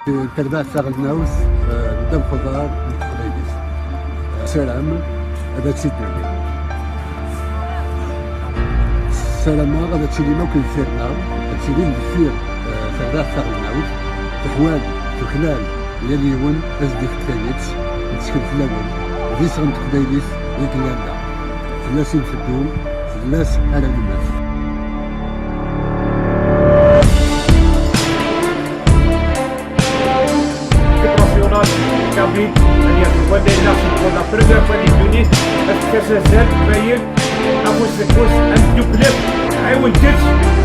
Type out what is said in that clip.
تربع ساغلناوس قدام خضار التقليديس سلام هذا تشي تنبي سلامة غادا تشيلي موكل سيرنا تشيلي نسير تربع ساغلناوس تحوال في خلال يليون أزدك تانيتش نتشكل في الأول ذي سغن تقليديس ذيك اللاندا فلاس ينفدون فلاس على الناس. David, wanda ila pour la première fois du Tunis, est-ce que c'est ça, Bayern, à vous c'est quoi, un double, I will get